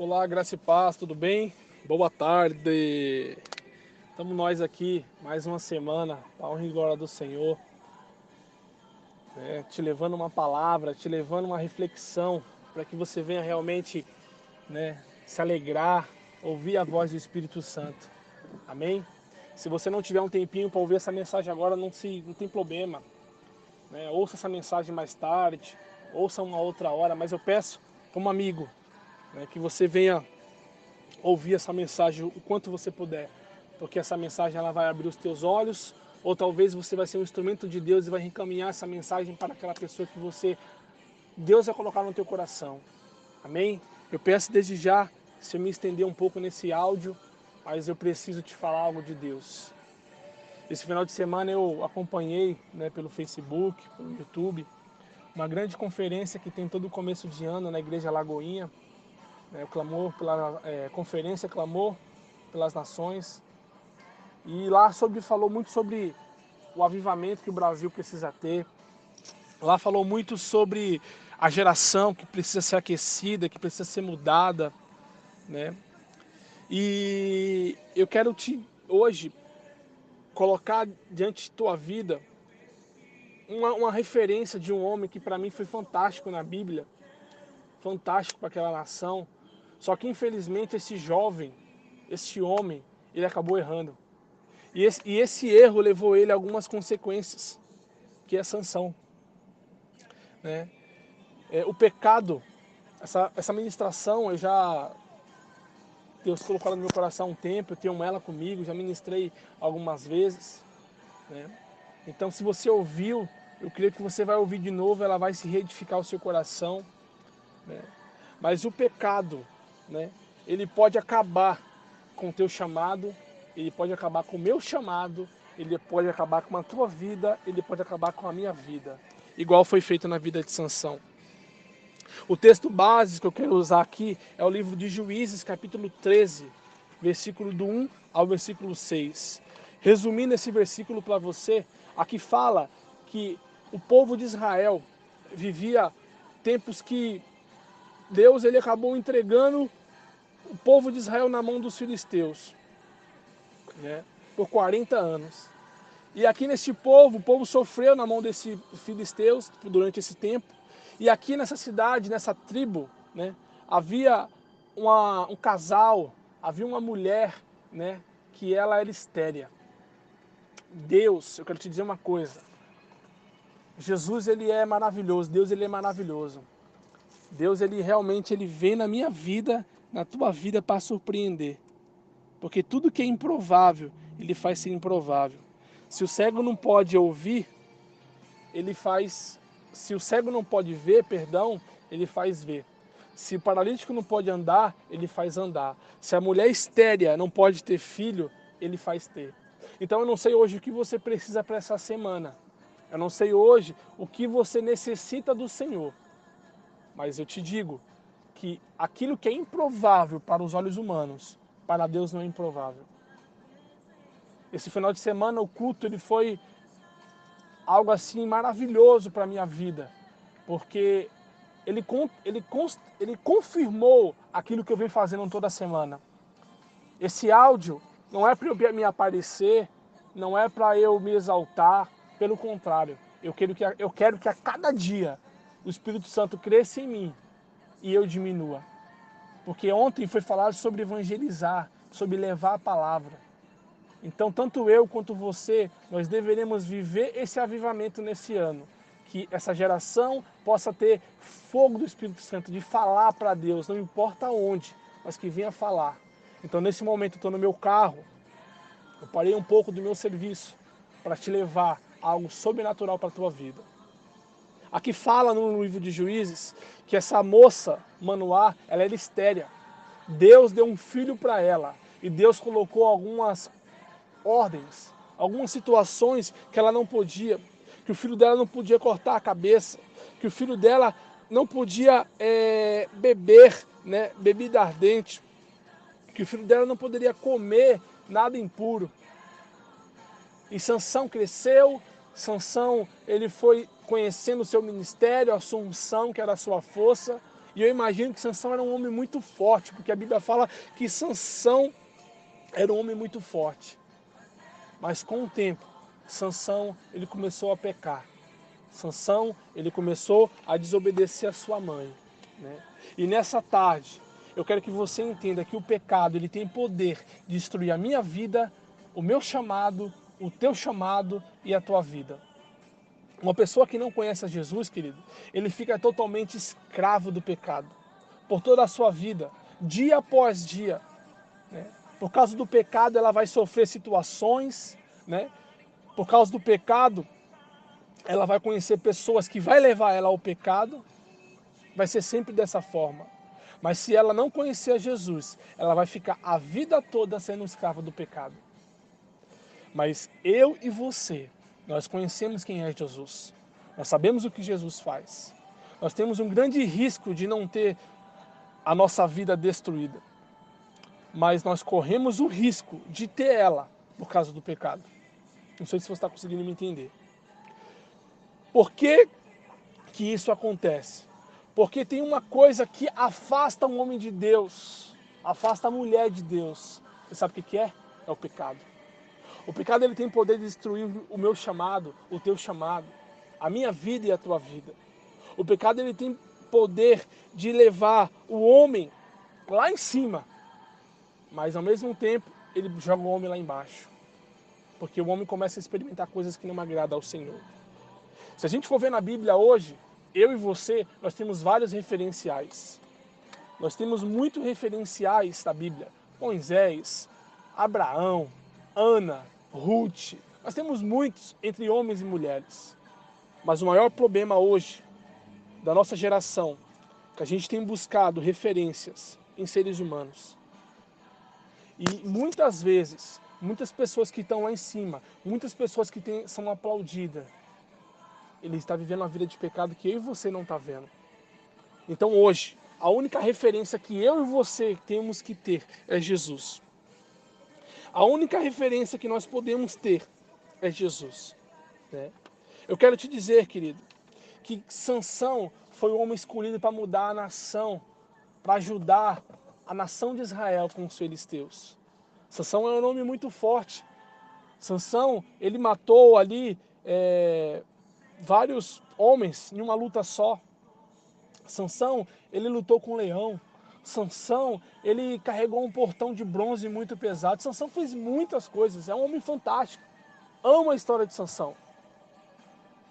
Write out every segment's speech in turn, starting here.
Olá, graça e paz, tudo bem? Boa tarde. Estamos nós aqui, mais uma semana, para a honra e glória do Senhor, né? Te levando uma palavra, te levando uma reflexão, para que você venha realmente, né, se alegrar, ouvir a voz do Espírito Santo. Amém? Se você não tiver um tempinho para ouvir essa mensagem agora, não tem problema, né? Ouça essa mensagem mais tarde, ouça uma outra hora, mas eu peço, como amigo, né, que você venha ouvir essa mensagem o quanto você puder, porque essa mensagem ela vai abrir os teus olhos, ou talvez você vai ser um instrumento de Deus e vai encaminhar essa mensagem para aquela pessoa que Deus vai colocar no teu coração. Amém? Eu peço desde já, se eu me estender um pouco nesse áudio, mas eu preciso te falar algo de Deus. Esse final de semana eu acompanhei, né, pelo Facebook, pelo YouTube, uma grande conferência que tem todo o começo de ano na Igreja Lagoinha, né, o clamor pela conferência Clamor pelas Nações. E lá falou muito sobre o avivamento que o Brasil precisa ter. Lá falou muito sobre a geração que precisa ser aquecida, que precisa ser mudada, né? E eu quero hoje colocar diante de tua vida uma referência de um homem que para mim foi fantástico na Bíblia, fantástico para aquela nação. Só que infelizmente esse homem, ele acabou errando. E esse erro levou ele a algumas consequências, que é Sansão, né? O pecado, essa ministração, Deus colocou ela no meu coração há um tempo, eu tenho ela comigo, já ministrei algumas vezes, né? Então, se você ouviu, eu creio que você vai ouvir de novo, ela vai se reedificar o seu coração, né? Mas o pecado, né? Ele pode acabar com o teu chamado, ele pode acabar com o meu chamado, ele pode acabar com a tua vida, ele pode acabar com a minha vida, igual foi feito na vida de Sansão. O texto básico que eu quero usar aqui é o livro de Juízes, capítulo 13, versículo do 1 ao versículo 6. Resumindo esse versículo para você, aqui fala que o povo de Israel vivia tempos que Deus ele acabou entregando o povo de Israel na mão dos filisteus, né, por 40 anos. E aqui neste povo, o povo sofreu na mão desses filisteus durante esse tempo. E aqui nessa cidade, nessa tribo, né, havia um casal, havia uma mulher, né, que ela era estéril. Deus, eu quero te dizer uma coisa. Jesus, ele é maravilhoso. Deus, ele é maravilhoso. Deus, ele realmente ele vem na minha vida, na tua vida para surpreender. Porque tudo que é improvável, ele faz ser improvável. Se o cego não pode ouvir, ele faz. Se o cego não pode ver, perdão, ele faz ver. Se o paralítico não pode andar, ele faz andar. Se a mulher estéril não pode ter filho, ele faz ter. Então eu não sei hoje o que você precisa para essa semana. Eu não sei hoje o que você necessita do Senhor. Mas eu te digo que aquilo que é improvável para os olhos humanos, para Deus não é improvável. Esse final de semana o culto ele foi algo assim maravilhoso para a minha vida, porque ele confirmou aquilo que eu venho fazendo toda semana. Esse áudio não é para eu me aparecer, não é para eu me exaltar, pelo contrário, eu quero que a cada dia o Espírito Santo cresça em mim e eu diminua. Porque ontem foi falado sobre evangelizar, sobre levar a palavra. Então, tanto eu quanto você, nós deveremos viver esse avivamento nesse ano. Que essa geração possa ter fogo do Espírito Santo, de falar para Deus, não importa onde, mas que venha falar. Então, nesse momento, eu estou no meu carro, eu parei um pouco do meu serviço para te levar algo sobrenatural para a tua vida. Aqui fala no livro de Juízes que essa moça, Manoá, ela era estéril. Deus deu um filho para ela e Deus colocou algumas ordens, algumas situações que ela não podia, que o filho dela não podia cortar a cabeça, que o filho dela não podia beber, né, bebida ardente, que o filho dela não poderia comer nada impuro. E Sansão cresceu, Sansão ele foi conhecendo o seu ministério, a sua unção, que era a sua força, E eu imagino que Sansão era um homem muito forte, porque a Bíblia fala que Sansão era um homem muito forte. Mas com o tempo, Sansão ele começou a pecar. Sansão ele começou a desobedecer a sua mãe, né? E nessa tarde, eu quero que você entenda que o pecado ele tem poder de destruir a minha vida, o meu chamado, o teu chamado e a tua vida. Uma pessoa que não conhece a Jesus, querido, ele fica totalmente escravo do pecado. Por toda a sua vida, dia após dia, né? Por causa do pecado, ela vai sofrer situações, né? Por causa do pecado, ela vai conhecer pessoas que vai levar ela ao pecado. Vai ser sempre dessa forma. Mas se ela não conhecer a Jesus, ela vai ficar a vida toda sendo escrava do pecado. Mas eu e você, nós conhecemos quem é Jesus. Nós sabemos o que Jesus faz. Nós temos um grande risco de não ter a nossa vida destruída. Mas nós corremos o risco de ter ela por causa do pecado. Não sei se você está conseguindo me entender. Por que que isso acontece? Porque tem uma coisa que afasta um homem de Deus, afasta a mulher de Deus. Você sabe o que é? É o pecado. O pecado ele tem poder de destruir o meu chamado, o teu chamado, a minha vida e a tua vida. O pecado ele tem poder de levar o homem lá em cima, mas ao mesmo tempo ele joga o homem lá embaixo. Porque o homem começa a experimentar coisas que não agradam ao Senhor. Se a gente for ver na Bíblia hoje, eu e você, nós temos vários referenciais. Nós temos muitos referenciais da Bíblia. Moisés, Abraão, Ana, Ruth. Nós temos muitos entre homens e mulheres. Mas o maior problema hoje da nossa geração é que a gente tem buscado referências em seres humanos. E muitas vezes, muitas pessoas que estão lá em cima, muitas pessoas que são aplaudidas, ele está vivendo uma vida de pecado que eu e você não está vendo. Então hoje, a única referência que eu e você temos que ter é Jesus. A única referência que nós podemos ter é Jesus, né? Eu quero te dizer, querido, que Sansão foi o homem escolhido para mudar a nação, para ajudar a nação de Israel com os filisteus. Sansão é um homem muito forte. Sansão, ele matou ali vários homens em uma luta só. Sansão, ele lutou com um leão. Sansão, ele carregou um portão de bronze muito pesado. Sansão fez muitas coisas, é um homem fantástico. Amo a história de Sansão.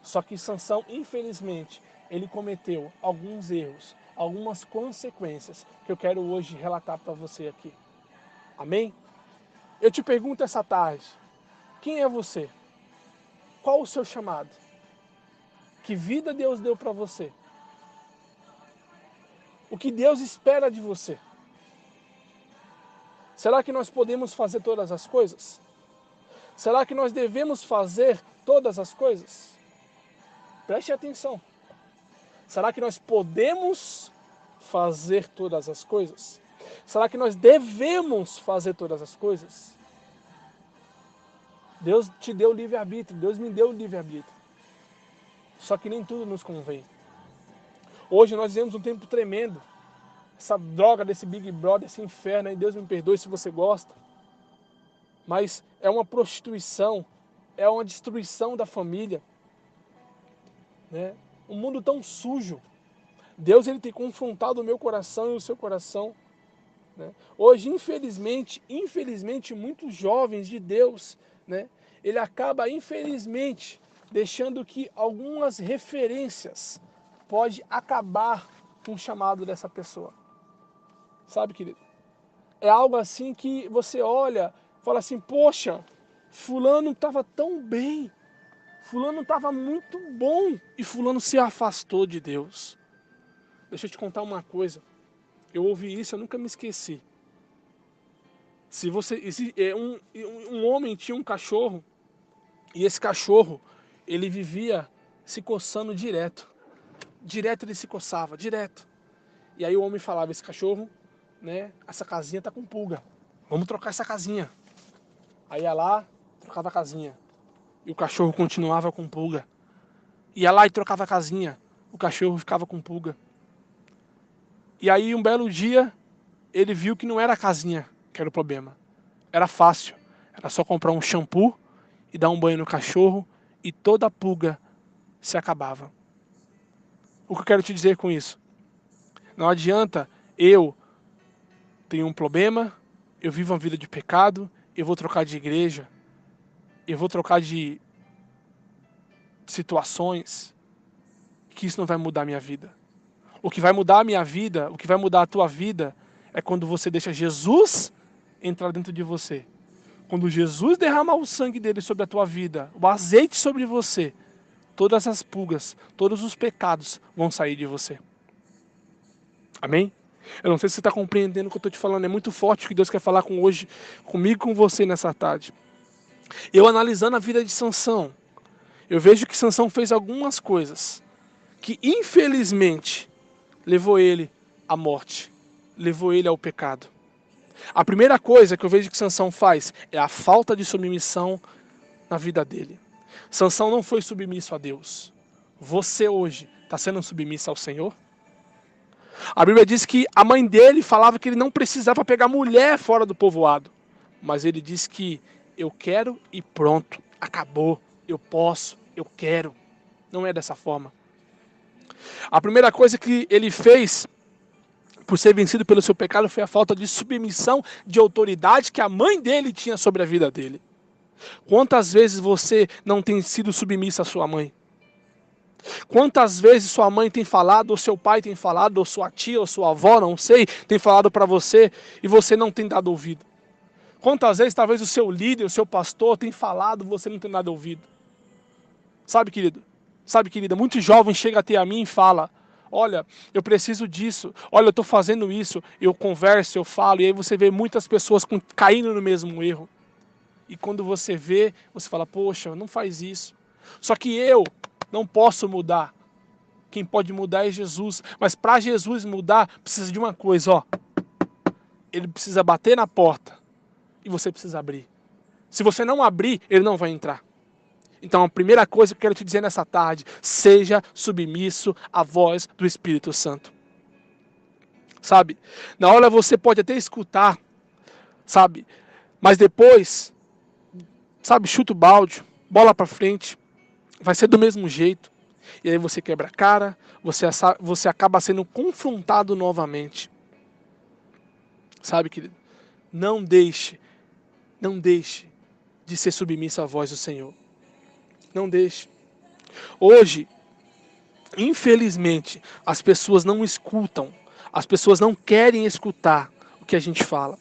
Só que Sansão, infelizmente, ele cometeu alguns erros, algumas consequências que eu quero hoje relatar para você aqui. Amém? Eu te pergunto essa tarde, quem é você? Qual o seu chamado? Que vida Deus deu para você? O que Deus espera de você? Será que nós podemos fazer todas as coisas? Será que nós devemos fazer todas as coisas? Preste atenção. Será que nós podemos fazer todas as coisas? Será que nós devemos fazer todas as coisas? Deus te deu livre-arbítrio, Deus me deu livre-arbítrio. Só que nem tudo nos convém. Hoje nós vivemos um tempo tremendo. Essa droga desse Big Brother, esse inferno aí, Deus me perdoe se você gosta. Mas é uma prostituição, é uma destruição da família, né? Um mundo tão sujo. Deus ele tem confrontado o meu coração e o seu coração, né? Hoje, infelizmente, muitos jovens de Deus, né? Ele acaba, infelizmente, deixando que algumas referências pode acabar com o chamado dessa pessoa. Sabe, querido? É algo assim que você olha, fala assim, poxa, fulano estava tão bem, fulano estava muito bom e fulano se afastou de Deus. Deixa eu te contar uma coisa. Eu ouvi isso, eu nunca me esqueci. Um homem tinha um cachorro e esse cachorro ele vivia se coçando direto. Direto ele se coçava, direto. E aí o homem falava, esse cachorro, né, essa casinha tá com pulga. Vamos trocar essa casinha. Aí ia lá, trocava a casinha. E o cachorro continuava com pulga. Ia lá e trocava a casinha. O cachorro ficava com pulga. E aí um belo dia, ele viu que não era a casinha que era o problema. Era fácil. Era só comprar um shampoo e dar um banho no cachorro e toda a pulga se acabava. O que eu quero te dizer com isso? Não adianta eu ter um problema, eu vivo uma vida de pecado, eu vou trocar de igreja, eu vou trocar de situações, que isso não vai mudar a minha vida. O que vai mudar a minha vida, o que vai mudar a tua vida, é quando você deixa Jesus entrar dentro de você. Quando Jesus derramar o sangue dele sobre a tua vida, o azeite sobre você, todas as pulgas, todos os pecados vão sair de você. Amém? Eu não sei se você está compreendendo o que eu estou te falando. É muito forte o que Deus quer falar comigo e com você nessa tarde. Eu analisando a vida de Sansão, eu vejo que Sansão fez algumas coisas que infelizmente levou ele à morte, levou ele ao pecado. A primeira coisa que eu vejo que Sansão faz é a falta de submissão na vida dele. Sansão não foi submisso a Deus. Você hoje está sendo submisso ao Senhor? A Bíblia diz que a mãe dele falava que ele não precisava pegar mulher fora do povoado. Mas ele diz que eu quero e pronto, acabou, eu posso, eu quero. Não é dessa forma. A primeira coisa que ele fez, por ser vencido pelo seu pecado, foi a falta de submissão, de autoridade que a mãe dele tinha sobre a vida dele. Quantas vezes você não tem sido submissa à sua mãe? Quantas vezes sua mãe tem falado, ou seu pai tem falado, ou sua tia, ou sua avó, não sei, tem falado para você e você não tem dado ouvido? Quantas vezes talvez o seu líder, o seu pastor tem falado e você não tem dado ouvido? Sabe, querido? Sabe, querida? Muitos jovens chegam até a mim e falam: olha, eu preciso disso, olha, eu estou fazendo isso, eu converso, eu falo, e aí você vê muitas pessoas caindo no mesmo erro. E quando você vê, você fala: poxa, não faz isso. Só que eu não posso mudar. Quem pode mudar é Jesus. Mas para Jesus mudar, precisa de uma coisa, ó. Ele precisa bater na porta e você precisa abrir. Se você não abrir, ele não vai entrar. Então a primeira coisa que eu quero te dizer nessa tarde: seja submisso à voz do Espírito Santo. Sabe? Na hora você pode até escutar, sabe? Mas depois, sabe, chuta o balde, bola para frente, vai ser do mesmo jeito. E aí você quebra a cara, você acaba sendo confrontado novamente. Sabe, querido? Não deixe de ser submisso à voz do Senhor. Não deixe. Hoje, infelizmente, as pessoas não escutam, as pessoas não querem escutar o que a gente fala.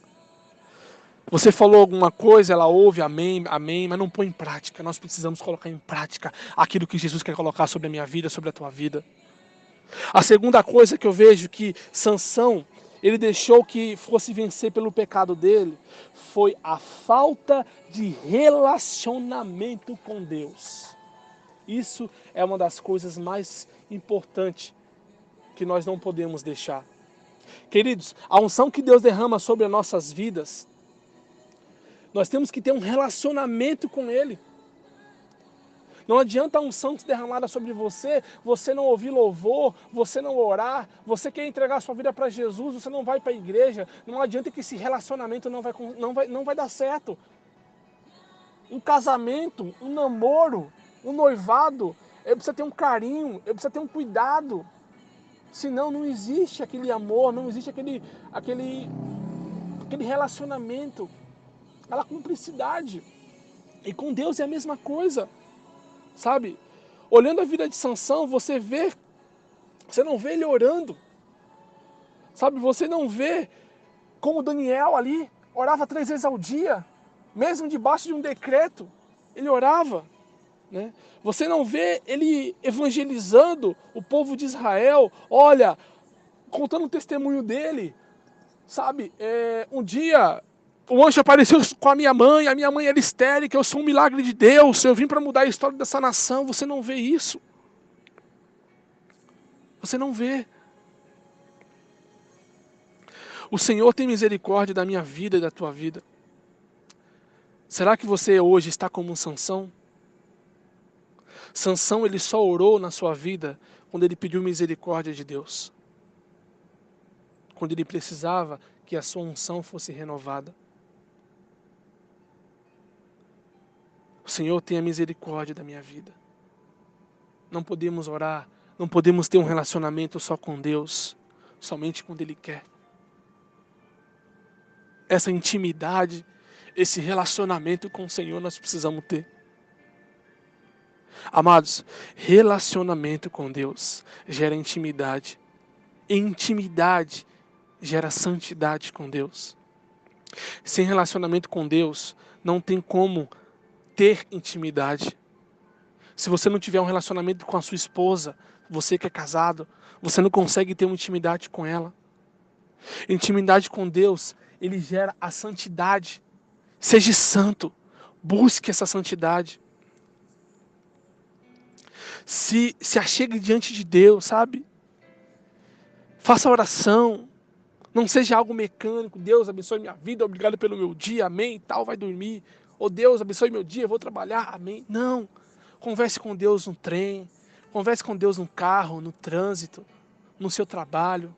Você falou alguma coisa, ela ouve, amém, amém, mas não põe em prática. Nós precisamos colocar em prática aquilo que Jesus quer colocar sobre a minha vida, sobre a tua vida. A segunda coisa que eu vejo que Sansão, ele deixou que fosse vencer pelo pecado dele, foi a falta de relacionamento com Deus. Isso é uma das coisas mais importantes que nós não podemos deixar. Queridos, a unção que Deus derrama sobre as nossas vidas, nós temos que ter um relacionamento com Ele. Não adianta a unção ser derramada sobre você, você não ouvir louvor, você não orar, você quer entregar sua vida para Jesus, você não vai para a igreja. Não adianta que esse relacionamento não vai dar certo. Um casamento, um namoro, um noivado, ele precisa ter um carinho, ele precisa ter um cuidado. Senão não existe aquele amor, não existe aquele relacionamento, aquela cumplicidade. E com Deus é a mesma coisa. Sabe? Olhando a vida de Sansão, você não vê ele orando. Sabe? Você não vê como Daniel ali orava 3 vezes ao dia, mesmo debaixo de um decreto, ele orava. Né? Você não vê ele evangelizando o povo de Israel, olha, contando o testemunho dele. Sabe? Um dia o anjo apareceu com a minha mãe era histérica, eu sou um milagre de Deus, eu vim para mudar a história dessa nação. Você não vê isso. Você não vê. O Senhor tem misericórdia da minha vida e da tua vida. Será que você hoje está como um Sansão? Sansão, ele só orou na sua vida quando ele pediu misericórdia de Deus. quando ele precisava que a sua unção fosse renovada. O Senhor tenha misericórdia da minha vida. Não podemos orar, não podemos ter um relacionamento só com Deus, somente quando Ele quer. Essa intimidade, esse relacionamento com o Senhor nós precisamos ter. Amados, relacionamento com Deus gera intimidade. Intimidade gera santidade com Deus. Sem relacionamento com Deus, não tem como ter intimidade. Se você não tiver um relacionamento com a sua esposa, você que é casado, você não consegue ter uma intimidade com ela. Intimidade com Deus, ele gera a santidade. Seja santo, busque essa santidade. Se achegue diante de Deus, sabe? Faça oração. Não seja algo mecânico. Deus abençoe minha vida, obrigado pelo meu dia, amém, e tal, vai dormir. Ou Deus abençoe meu dia, eu vou trabalhar, amém. Não. Converse com Deus no trem. Converse com Deus no carro, no trânsito, no seu trabalho.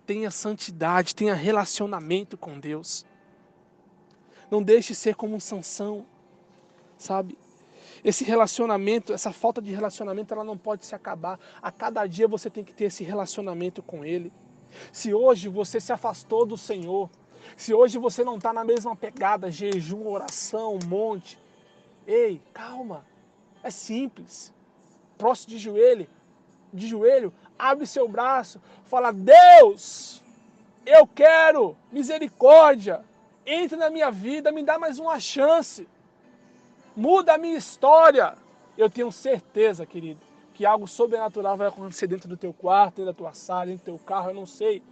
Tenha santidade, tenha relacionamento com Deus. Não deixe ser como um Sansão, sabe? Esse relacionamento, essa falta de relacionamento, ela não pode se acabar. A cada dia você tem que ter esse relacionamento com Ele. Se hoje você se afastou do Senhor, se hoje você não está na mesma pegada, jejum, oração, um monte, ei, calma, é simples. Próximo de joelho, abre seu braço, fala: Deus, eu quero misericórdia, entre na minha vida, me dá mais uma chance, muda a minha história. Eu tenho certeza, querido, que algo sobrenatural vai acontecer dentro do teu quarto, dentro da tua sala, dentro do teu carro, eu não sei.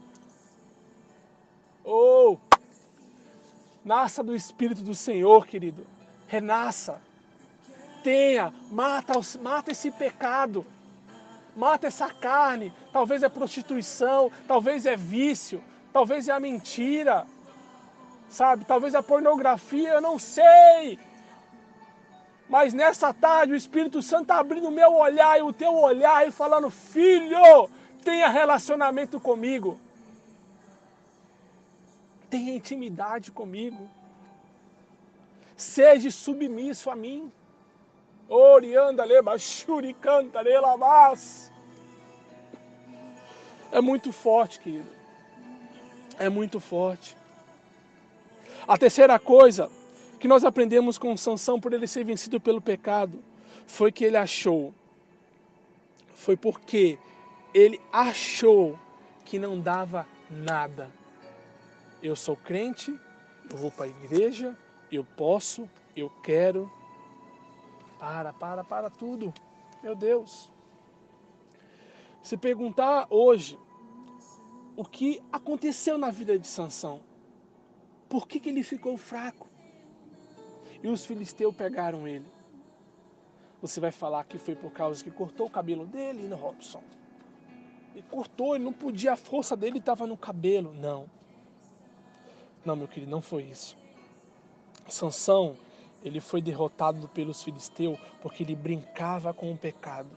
Oh, nasça do Espírito do Senhor, querido. Renasça. Mata esse pecado. Mata essa carne. Talvez é prostituição, talvez é vício, talvez é a mentira. Sabe? Talvez é a pornografia, eu não sei. Mas nessa tarde o Espírito Santo está abrindo o meu olhar e o teu olhar e falando: filho, tenha relacionamento comigo. Tenha intimidade comigo. Seja submisso a mim. Orianda leba, shuricanta labas. É muito forte, querido. É muito forte. A terceira coisa que nós aprendemos com Sansão, por ele ser vencido pelo pecado, foi que ele achou. Foi porque ele achou que não dava nada. Eu sou crente, eu vou para a igreja, eu posso, eu quero. Para tudo. Meu Deus. Se perguntar hoje o que aconteceu na vida de Sansão, por que ele ficou fraco? E os filisteus pegaram ele. Você vai falar que foi por causa que cortou o cabelo dele, né, Robson? E cortou, ele não podia, a força dele estava no cabelo. Não. Não, meu querido, não foi isso. Sansão, ele foi derrotado pelos filisteus porque ele brincava com o pecado.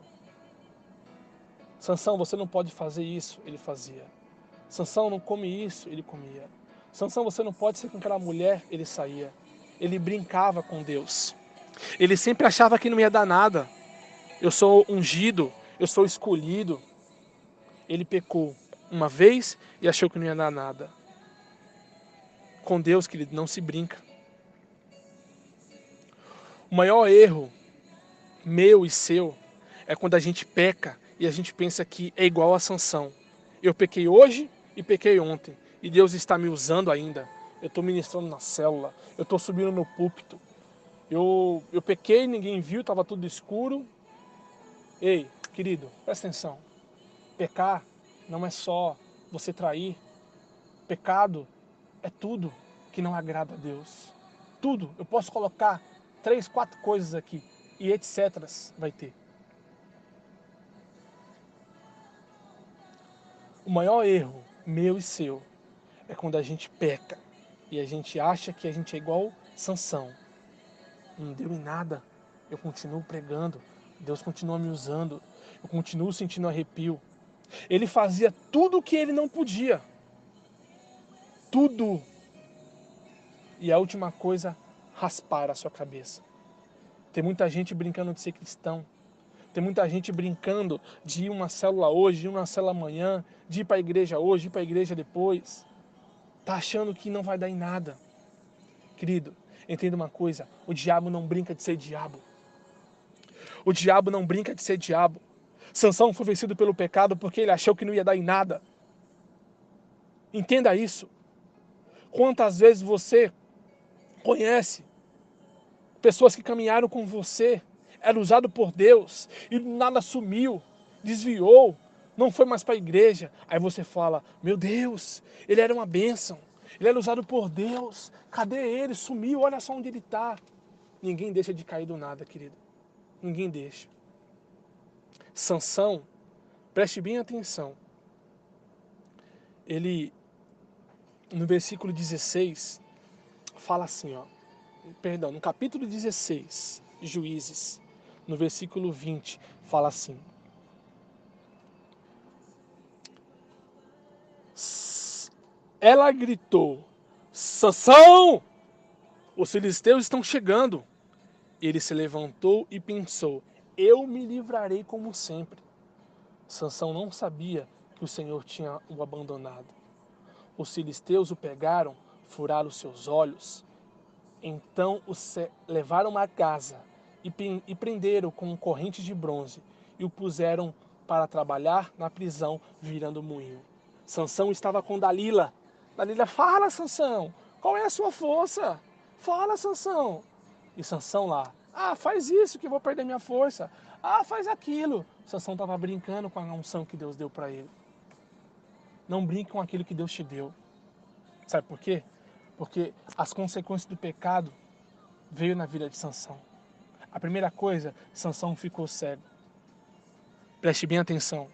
Sansão, você não pode fazer isso, ele fazia. Sansão, não come isso, ele comia. Sansão, você não pode ser com aquela mulher, ele saía. Ele brincava com Deus. Ele sempre achava que não ia dar nada. Eu sou ungido, eu sou escolhido. Ele pecou uma vez e achou que não ia dar nada. Com Deus, querido, não se brinca. O maior erro meu e seu é quando a gente peca e a gente pensa que é igual a Sansão. Eu pequei hoje e pequei ontem. E Deus está me usando ainda. Eu estou ministrando na célula. Eu estou subindo no púlpito. Eu pequei, ninguém viu, estava tudo escuro. Ei, querido, presta atenção. Pecar não é só você trair. Pecado é tudo que não agrada a Deus. Tudo. Eu posso colocar 3, 4 coisas aqui. E etc. vai ter. O maior erro, meu e seu, é quando a gente peca e a gente acha que a gente é igual Sansão. Não deu em nada, eu continuo pregando, Deus continua me usando, eu continuo sentindo arrepio. Ele fazia tudo o que ele não podia. tudo. E a última coisa, raspar a sua cabeça. Tem muita gente brincando de ser cristão. Tem muita gente brincando de ir uma célula hoje, de ir uma célula amanhã, de ir para a igreja hoje, de ir para a igreja depois. Tá achando que não vai dar em nada. Querido, entenda uma coisa, o diabo não brinca de ser diabo. O diabo não brinca de ser diabo. Sansão foi vencido pelo pecado porque ele achou que não ia dar em nada. Entenda isso. Quantas vezes você conhece pessoas que caminharam com você, era usado por Deus, e nada sumiu, desviou, não foi mais para a igreja. Aí você fala, meu Deus, ele era uma bênção, ele era usado por Deus, cadê ele? Sumiu, olha só onde ele está. Ninguém deixa de cair do nada, querido. Ninguém deixa. Sansão, preste bem atenção. Ele, no versículo 16, fala assim, no capítulo 16 de Juízes, no versículo 20, fala assim: ela gritou, Sansão, os filisteus estão chegando. Ele se levantou e pensou, eu me livrarei como sempre. Sansão não sabia que o Senhor tinha o abandonado. Os filisteus o pegaram, furaram seus olhos. Então levaram a casa e prenderam com correntes de bronze e o puseram para trabalhar na prisão, virando moinho. Sansão estava com Dalila. Dalila, fala, Sansão, qual é a sua força? Fala, Sansão. E Sansão lá, faz isso que eu vou perder minha força. Faz aquilo. Sansão estava brincando com a unção que Deus deu para ele. Não brinque com aquilo que Deus te deu. Sabe por quê? Porque as consequências do pecado veio na vida de Sansão. A primeira coisa, Sansão ficou cego. Preste bem atenção.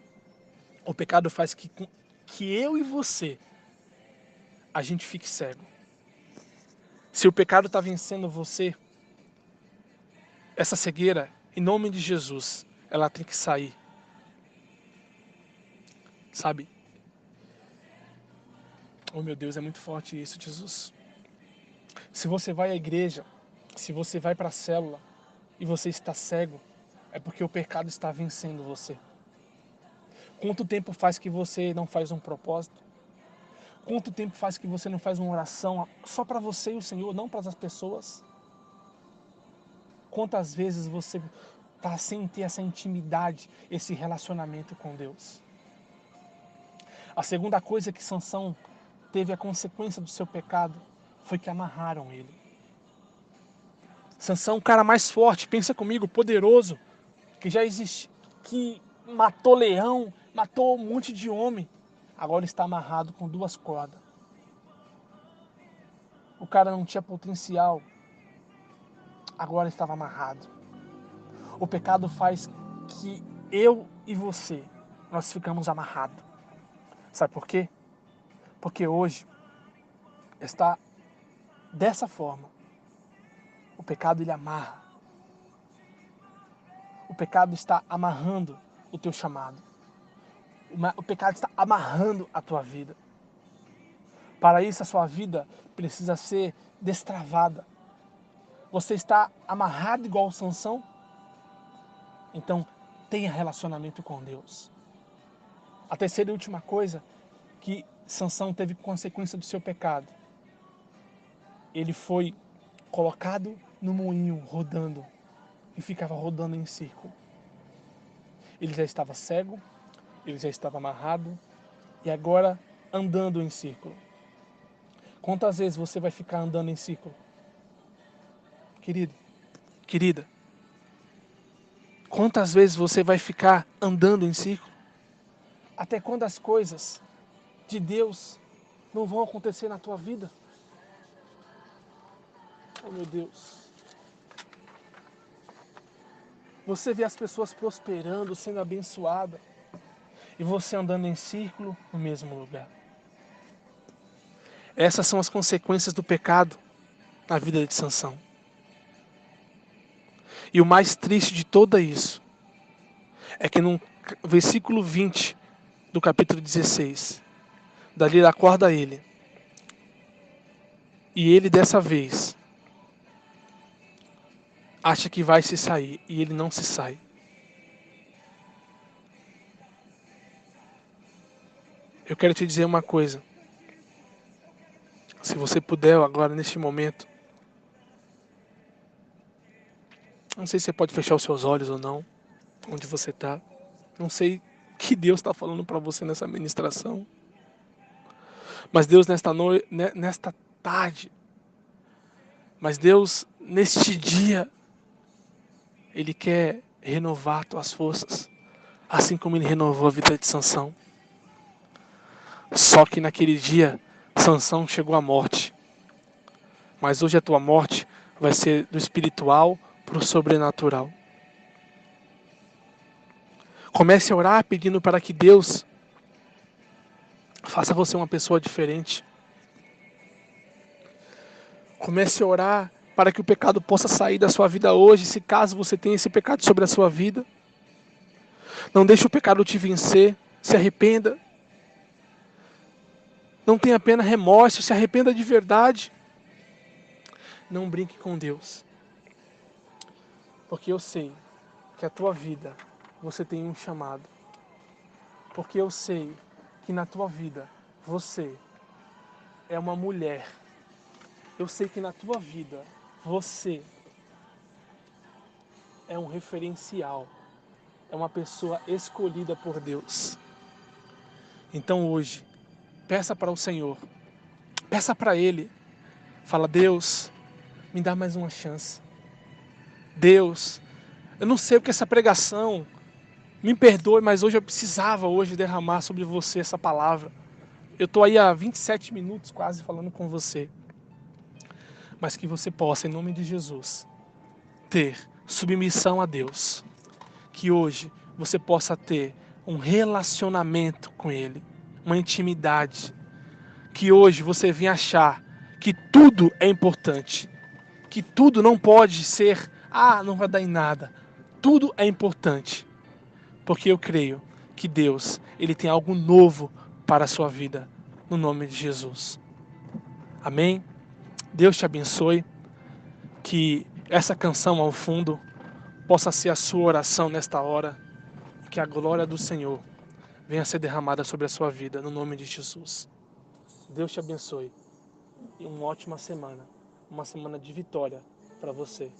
O pecado faz que eu e você, a gente fique cego. Se o pecado está vencendo você, essa cegueira, em nome de Jesus, ela tem que sair. Sabe? Oh meu Deus, é muito forte isso, Jesus. Se você vai à igreja, se você vai para a célula e você está cego, é porque o pecado está vencendo você. Quanto tempo faz que você não faz um propósito? Quanto tempo faz que você não faz uma oração só para você e o Senhor, não para as pessoas? Quantas vezes você está sem ter essa intimidade, esse relacionamento com Deus? A segunda coisa que Sansão teve a consequência do seu pecado foi que amarraram ele. Sansão, o cara mais forte, pensa comigo, poderoso, que já existe, que matou leão, matou um monte de homem. Agora está amarrado com 2 cordas. O cara não tinha potencial, agora estava amarrado. O pecado faz que eu e você, nós ficamos amarrados. Sabe por quê? Porque hoje está dessa forma. O pecado ele amarra. O pecado está amarrando o teu chamado. O pecado está amarrando a tua vida. Para isso a sua vida precisa ser destravada. Você está amarrado igual Sansão? Então tenha relacionamento com Deus. A terceira e última coisa que Sansão teve consequência do seu pecado. Ele foi colocado no moinho, rodando, e ficava rodando em círculo. Ele já estava cego, ele já estava amarrado, e agora andando em círculo. Quantas vezes você vai ficar andando em círculo? Querido, querida, quantas vezes você vai ficar andando em círculo? Até quando as coisas de Deus não vão acontecer na tua vida? Oh meu Deus. Você vê as pessoas prosperando, sendo abençoada, e você andando em círculo no mesmo lugar. Essas são as consequências do pecado na vida de Sansão. E o mais triste de tudo isso é que no versículo 20 do capítulo 16, Dalila acorda ele E ele dessa vez acha que vai se sair e ele não se sai. Eu quero te dizer uma coisa. Se você puder agora neste momento, não sei se você pode fechar os seus olhos ou não, onde você está. Não sei o que Deus está falando para você nessa ministração. Mas Deus nesta tarde, mas Deus neste dia, Ele quer renovar tuas forças, assim como Ele renovou a vida de Sansão. Só que naquele dia, Sansão chegou à morte. Mas hoje a tua morte vai ser do espiritual para o sobrenatural. Comece a orar pedindo para que Deus faça você uma pessoa diferente. Comece a orar para que o pecado possa sair da sua vida hoje, se caso você tenha esse pecado sobre a sua vida. Não deixe o pecado te vencer, se arrependa. Não tenha pena, remorso, se arrependa de verdade. Não brinque com Deus. Porque eu sei que a tua vida, você tem um chamado. Porque eu sei que na tua vida, você é uma mulher. Eu sei que na tua vida, você é um referencial. É uma pessoa escolhida por Deus. Então hoje, peça para o Senhor. Peça para Ele. Fala, Deus, me dá mais uma chance. Deus, eu não sei o que essa pregação, me perdoe, mas hoje eu precisava derramar sobre você essa palavra. Eu estou aí há 27 minutos quase falando com você. Mas que você possa, em nome de Jesus, ter submissão a Deus. Que hoje você possa ter um relacionamento com Ele, uma intimidade. Que hoje você venha achar que tudo é importante. Que tudo não pode ser, não vai dar em nada. Tudo é importante. Porque eu creio que Deus, Ele tem algo novo para a sua vida. No nome de Jesus. Amém? Deus te abençoe. Que essa canção ao fundo possa ser a sua oração nesta hora. Que a glória do Senhor venha a ser derramada sobre a sua vida. No nome de Jesus. Deus te abençoe. E uma ótima semana. Uma semana de vitória para você.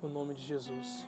No nome de Jesus.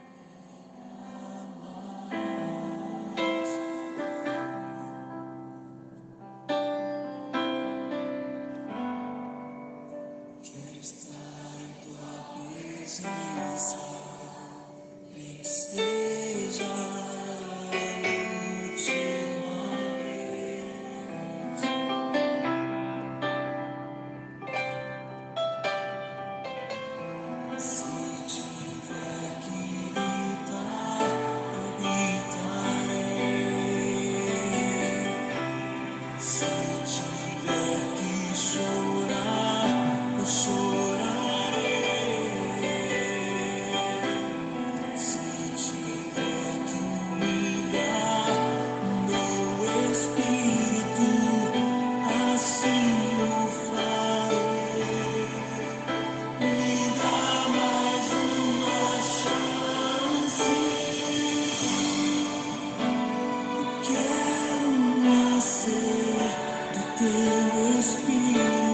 Quero nascer do teu Espírito.